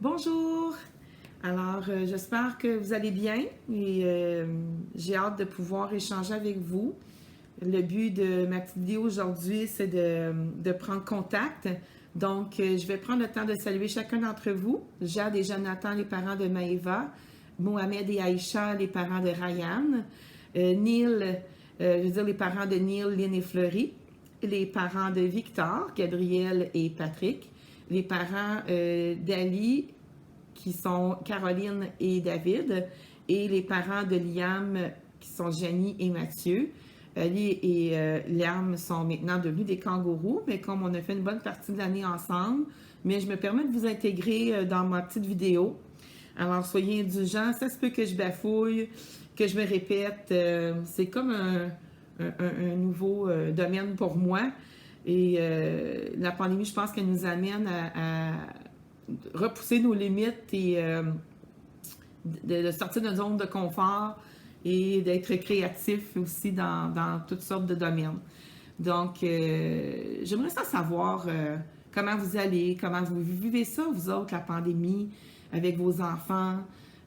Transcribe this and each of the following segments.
Bonjour! Alors, j'espère que vous allez bien et j'ai hâte de pouvoir échanger avec vous. Le but de ma petite vidéo aujourd'hui, c'est de prendre contact. Donc, je vais prendre le temps de saluer chacun d'entre vous. Jade et Jonathan, les parents de Maëva. Mohamed et Aïcha, les parents de Ryan. Neil, je veux dire les parents de Neil, Lynn et Fleury. Les parents de Victor, Gabriel et Patrick. Les parents d'Ali, qui sont Caroline et David, et les parents de Liam, qui sont Jenny et Mathieu. Ali et Liam sont maintenant devenus des kangourous, mais comme on a fait une bonne partie de l'année ensemble, mais je me permets de vous intégrer dans ma petite vidéo. Alors, soyez indulgents, ça se peut que je bafouille, que je me répète. C'est comme un nouveau domaine pour moi. Et la pandémie, je pense qu'elle nous amène à repousser nos limites et de sortir de notre zone de confort et d'être créatif aussi dans toutes sortes de domaines. Donc, j'aimerais savoir comment vous allez, comment vous vivez ça, vous autres, la pandémie, avec vos enfants.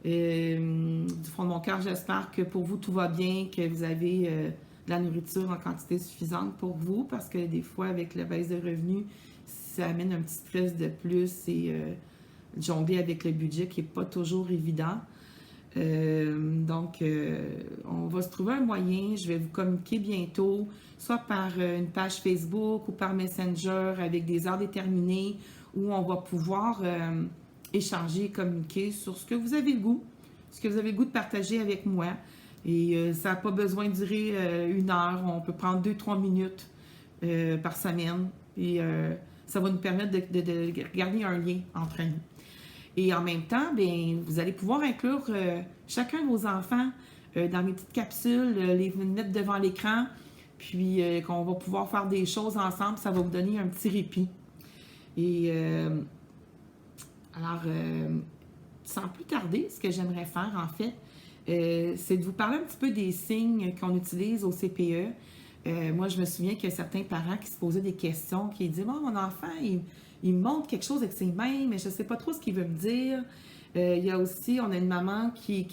Du fond de mon cœur, j'espère que pour vous, tout va bien, que vous avez de la nourriture en quantité suffisante pour vous, parce que des fois, avec la baisse de revenus, ça amène un petit stress de plus et jongler avec le budget qui n'est pas toujours évident. Donc, on va se trouver un moyen. Je vais vous communiquer bientôt, soit par une page Facebook ou par Messenger avec des heures déterminées où on va pouvoir échanger, communiquer sur ce que vous avez le goût, ce que vous avez le goût de partager avec moi. Et ça n'a pas besoin de durer une heure. On peut prendre 2-3 minutes par semaine. Et ça va nous permettre de garder un lien entre nous. Et en même temps, bien, vous allez pouvoir inclure chacun de vos enfants dans mes petites capsules, les mettre devant l'écran, puis qu'on va pouvoir faire des choses ensemble. Ça va vous donner un petit répit. Et alors, sans plus tarder, ce que j'aimerais faire, en fait, c'est de vous parler un petit peu des signes qu'on utilise au CPE. Moi, je me souviens qu'il y a certains parents qui se posaient des questions, qui disaient « Bon, mon enfant, il me montre quelque chose avec ses mains, mais je ne sais pas trop ce qu'il veut me dire. » Il y a aussi, on a une maman qui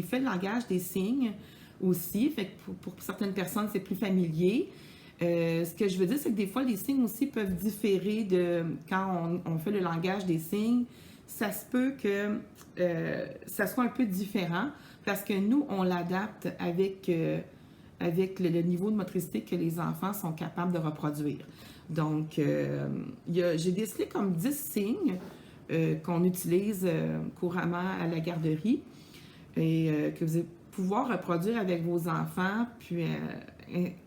fait le langage des signes aussi. Fait que pour certaines personnes, c'est plus familier. Ce que je veux dire, c'est que des fois, les signes aussi peuvent différer de quand on fait le langage des signes. Ça se peut que ça soit un peu différent parce que nous, on l'adapte avec le niveau de motricité que les enfants sont capables de reproduire. Donc, j'ai décelé comme 10 signes qu'on utilise couramment à la garderie et que vous allez pouvoir reproduire avec vos enfants, puis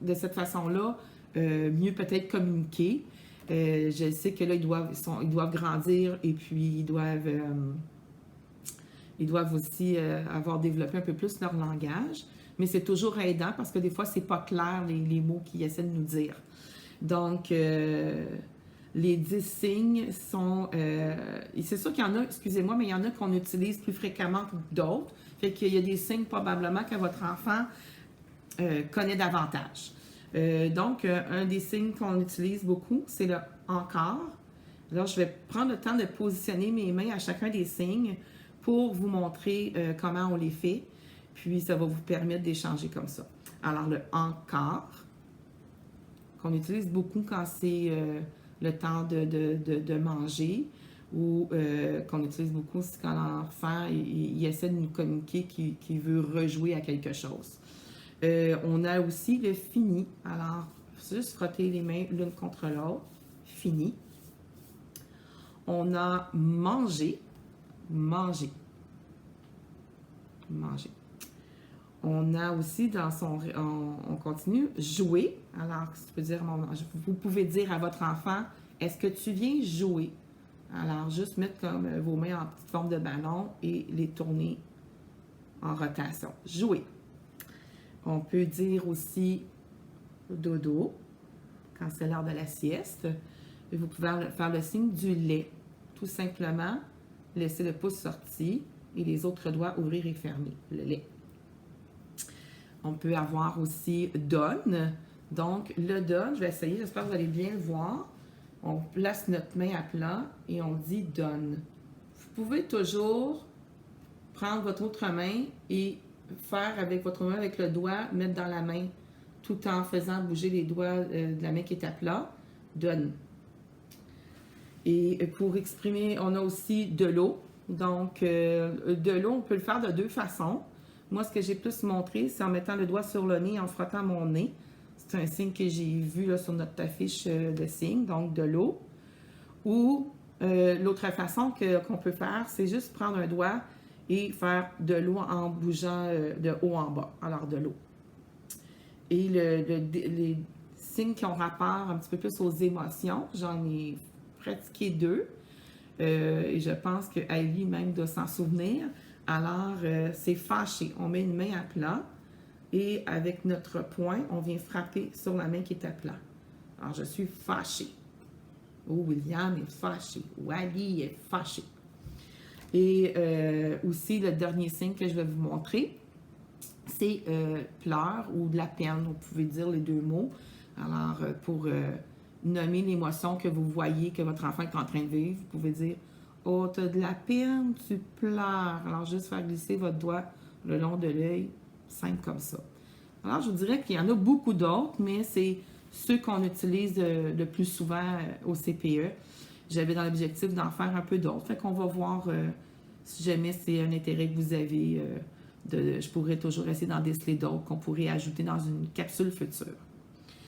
de cette façon-là, mieux peut-être communiquer. Je sais que là, ils doivent grandir et puis ils doivent aussi avoir développé un peu plus leur langage. Mais c'est toujours aidant parce que des fois, c'est pas clair les mots qu'ils essaient de nous dire. Donc, les 10 signes sont... et c'est sûr qu'il y en a, excusez-moi, mais il y en a qu'on utilise plus fréquemment que d'autres. Fait qu'il y a des signes probablement que votre enfant connaît davantage. Donc, un des signes qu'on utilise beaucoup, c'est le « encore ». Alors, je vais prendre le temps de positionner mes mains à chacun des signes pour vous montrer comment on les fait. Puis, ça va vous permettre d'échanger comme ça. Alors, le « encore », qu'on utilise beaucoup quand c'est le temps de manger ou qu'on utilise aussi quand l'enfant il essaie de nous communiquer qu'il veut rejouer à quelque chose. On a aussi le « fini ». Alors, juste frotter les mains l'une contre l'autre. « Fini ». On a « manger ». Manger. Manger. On a aussi on continue, jouer. Alors, vous pouvez dire à votre enfant, est-ce que tu viens jouer? Alors, juste mettre comme vos mains en petite forme de ballon et les tourner en rotation. Jouer. On peut dire aussi dodo, quand c'est l'heure de la sieste. Et vous pouvez faire le signe du lait. Tout simplement, laisser le pouce sorti et les autres doigts ouvrir et fermer. Le lait. On peut avoir aussi donne. Donc, le donne, je vais essayer, j'espère que vous allez bien le voir. On place notre main à plat et on dit donne. Vous pouvez toujours prendre votre autre main et faire avec votre main, avec le doigt, mettre dans la main, tout en faisant bouger les doigts de la main qui est à plat. Donne. Et pour exprimer, on a aussi de l'eau. Donc, de l'eau, on peut le faire de deux façons. Moi, ce que j'ai plus montré, c'est en mettant le doigt sur le nez, en frottant mon nez. C'est un signe que j'ai vu là, sur notre affiche de signe, donc de l'eau. Ou l'autre façon qu'on peut faire, c'est juste prendre un doigt et faire de l'eau en bougeant de haut en bas, alors de l'eau. Et les signes qui ont rapport un petit peu plus aux émotions, j'en ai pratiqué deux. Et je pense que Hailey même doit s'en souvenir. Alors, c'est fâché. On met une main à plat et avec notre poing, on vient frapper sur la main qui est à plat. Alors, je suis fâchée. Oh, William est fâché. Wally est fâché. Et aussi, le dernier signe que je vais vous montrer, c'est pleurs ou de la peine. Vous pouvez dire les deux mots. Alors, pour nommer l'émotion que vous voyez que votre enfant est en train de vivre, vous pouvez dire « Oh, tu as de la peine, tu pleures. » Alors, juste faire glisser votre doigt le long de l'œil, simple comme ça. Alors, je vous dirais qu'il y en a beaucoup d'autres, mais c'est ceux qu'on utilise le plus souvent au CPE. J'avais dans l'objectif d'en faire un peu d'autres. Fait qu'on va voir si jamais c'est un intérêt que vous avez. Je pourrais toujours essayer d'en déceler d'autres qu'on pourrait ajouter dans une capsule future.